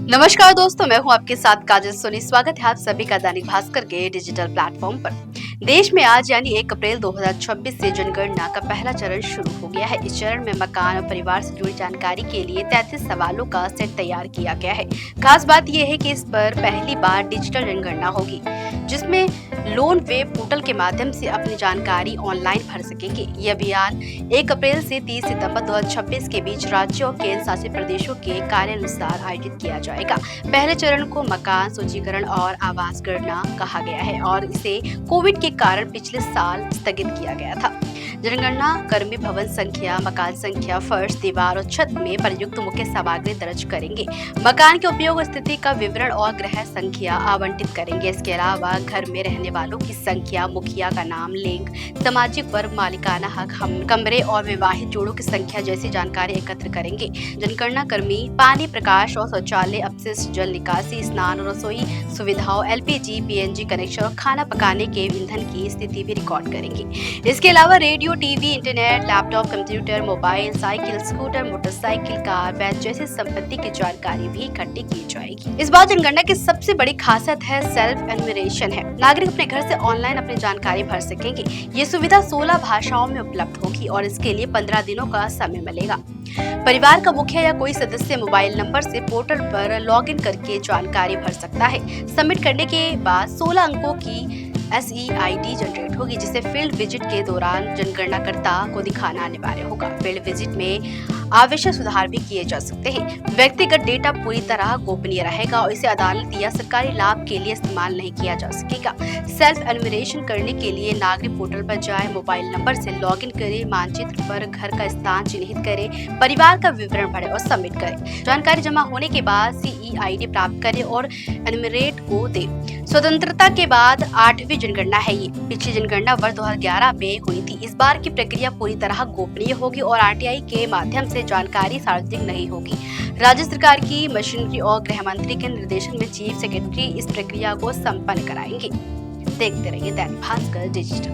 नमस्कार दोस्तों, मैं हूं आपके साथ काजल सोनी। स्वागत है आप सभी का दैनिक भास्कर के डिजिटल प्लेटफॉर्म पर। देश में आज यानी 1 अप्रैल 2026 से जनगणना का पहला चरण शुरू हो गया है। इस चरण में मकान और परिवार से जुड़ी जानकारी के लिए 33 सवालों का सेट तैयार किया गया है। खास बात यह है कि इस पर पहली बार डिजिटल जनगणना होगी, जिसमें लोन वेब पोर्टल के माध्यम से अपनी जानकारी ऑनलाइन भर सकेंगे। ये अभियान 1 अप्रैल से 30 सितंबर 2026 के बीच राज्यों और केंद्र शासित प्रदेशों के कार्यानुसार आयोजित किया जाएगा। पहले चरण को मकान सूचीकरण और आवास गणना कहा गया है और इसे कोविड के कारण पिछले साल स्थगित किया गया था। जनगणना कर्मी भवन संख्या, मकान संख्या, फर्श, दीवार और छत में प्रयुक्त मुख्य सामग्री दर्ज करेंगे। मकान के उपयोग स्थिति का विवरण और गृह संख्या आवंटित करेंगे। इसके अलावा घर में रहने वालों की संख्या, मुखिया का नाम, लिंग, सामाजिक वर्ग, मालिकाना हक, कमरे और विवाहित जोड़ों की संख्या जैसी जानकारी एकत्र करेंगे। जनगणना कर्मी पानी, प्रकाश और शौचालय, अपशिष्ट जल निकासी, स्नान और रसोई सुविधाओं, LPG, PNG कनेक्शन और खाना पकाने के ईंधन की स्थिति भी रिकॉर्ड करेंगे। इसके अलावा radio, TV, internet, laptop, computer, mobile, cycle, scooter, motorcycle, car, van जैसी संपत्ति की जानकारी भी इकट्ठी की जाएगी। इस बार जनगणना की सबसे बड़ी खासियत है सेल्फ एन्यूमरेशन है। नागरिक अपने घर से ऑनलाइन अपनी जानकारी भर सकेंगे। ये सुविधा 16 भाषाओं में उपलब्ध होगी और इसके लिए 15 दिनों का समय मिलेगा। परिवार का मुखिया या कोई सदस्य मोबाइल नंबर से पोर्टल पर लॉगिन करके जानकारी भर सकता है। सबमिट करने के बाद 16 अंकों की SEID जनरेट होगी, जिसे फील्ड विजिट के दौरान जनगणनाकर्ता को दिखाना अनिवार्य होगा। फील्ड विजिट में आवश्यक सुधार भी किए जा सकते हैं। व्यक्तिगत डेटा पूरी तरह गोपनीय रहेगा और इसे अदालत या सरकारी लाभ के लिए इस्तेमाल नहीं किया जा सकेगा। सेल्फ एन्यूमरेशन करने के लिए नागरिक पोर्टल पर जाए, मोबाइल नंबर से लॉगिन करें, मानचित्र पर घर का स्थान चिन्हित करें, परिवार का विवरण भरें और सबमिट करें। जानकारी जमा होने के बाद CEID प्राप्त करें और एन्यूमरेट को दें। स्वतंत्रता के बाद 8वीं जनगणना है ये। पिछली जनगणना वर्ष 2011 में हुई थी। इस बार की प्रक्रिया पूरी तरह गोपनीय होगी और RTI के माध्यम से जानकारी सार्वजनिक नहीं होगी। राज्य सरकार की मशीनरी और गृह मंत्री के निर्देशन में चीफ सेक्रेटरी इस प्रक्रिया को संपन्न कराएंगे। देखते रहिए दैनिक भास्कर डिजिटल।